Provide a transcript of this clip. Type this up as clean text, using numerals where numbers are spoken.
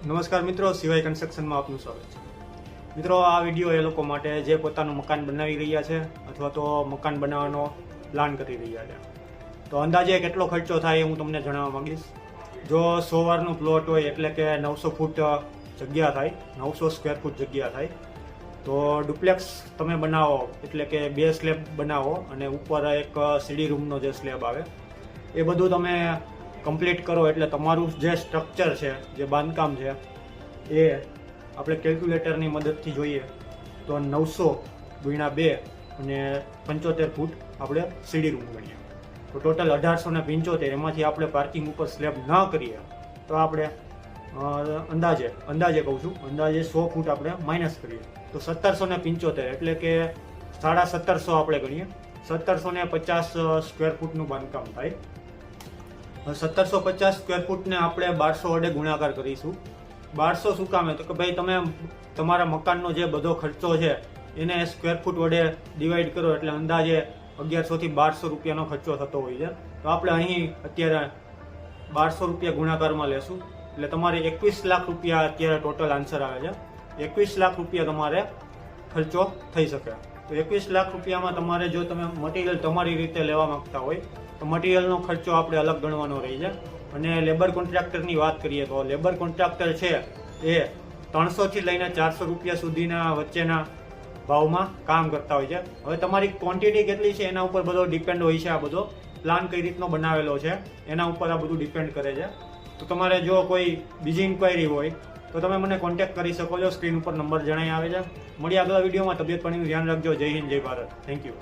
નમસ્કાર મિત્રો, સિવાય કન્સ્ટ્રક્શનમાં આપનું સ્વાગત છે। મિત્રો, આ વિડીયો એ લોકો માટે જે પોતાનું મકાન બનાવી રહ્યા છે અથવા તો મકાન બનાવવાનો પ્લાન કરી રહ્યા છે। તો અંદાજે કેટલો ખર્ચો થાય એ હું તમને જણાવવા માંગીશ। જો 100 વારનું પ્લોટ હોય એટલે કે 900 ફૂટ જગ્યા થાય, 900 સ્ક્વેર ફૂટ જગ્યા થાય। તો ડુપ્લેક્સ તમે બનાવો એટલે કે 2 સ્લેબ બનાવો અને ઉપર એક સીડી રૂમનો જે સ્લેબ આવે એ બધું તમે કમ્પ્લીટ કરો એટલે તમારું જે સ્ટ્રક્ચર છે, જે બાંધકામ છે, એ આપણે કેલ્ક્યુલેટરની મદદથી જોઈએ તો 900 × 2 અને 75 ફૂટ આપણે સીડી રૂમ ગણીએ તો ટોટલ 1875। એમાંથી આપણે પાર્કિંગ ઉપર સ્લેબ ન કરીએ તો આપણે અંદાજે કહું છું, અંદાજે 100 ફૂટ આપણે માઇનસ કરીએ તો 1775 એટલે કે 1750 આપણે ગણીએ। 1750 સ્ક્વેર ફૂટનું બાંધકામ થાય। 1750 સ્ક્વેર ફૂટને આપણે 1200 વડે ગુણાકાર કરીશું। 1200 શું કામે? તો કે ભાઈ તમે તમારા મકાનનો જે બધો ખર્ચો છે એને સ્ક્વેર ફૂટ વડે ડિવાઈડ કરો એટલે અંદાજે 1100 થી 1200 રૂપિયાનો ખર્ચો થતો હોય છે। તો આપણે અહીં અત્યારે 1200 રૂપિયા ગુણાકારમાં લેશું એટલે તમારે 21 લાખ રૂપિયા અત્યારે ટોટલ આન્સર આવે છે। 21 લાખ રૂપિયા તમારે ખર્ચો થઈ શકે। તો 21 લાખ રૂપિયામાં તમારે જો તમે મટીરિયલ તમારી રીતે લેવા માંગતા હોય તો મટીરિયલનો ખર્ચો આપણે અલગ ગણવાનો રહી છે। અને લેબર કોન્ટ્રાક્ટરની વાત કરીએ તો લેબર કોન્ટ્રાક્ટર છે એ 300 થી લઈને 400 રૂપિયા સુધીના વચ્ચેના ભાવમાં કામ કરતા હોય છે। હવે તમારી ક્વોન્ટિટી કેટલી છે એના ઉપર બધો ડિપેન્ડ હોય છે। આ બધો પ્લાન કઈ રીતનો બનાવેલો છે એના ઉપર આ બધું ડિપેન્ડ કરે છે। તો તમારે જો કોઈ બીજી ઇન્ક્વાયરી હોય તો તમે મને કોન્ટેક્ટ કરી શકો છો। સ્ક્રીન ઉપર નંબર જણાઈ આવે છે। મળીએ આગલા વિડીયોમાં। તબિયત પાણીનું ધ્યાન રાખજો। જય હિન્દ, જય ભારત। Thank you.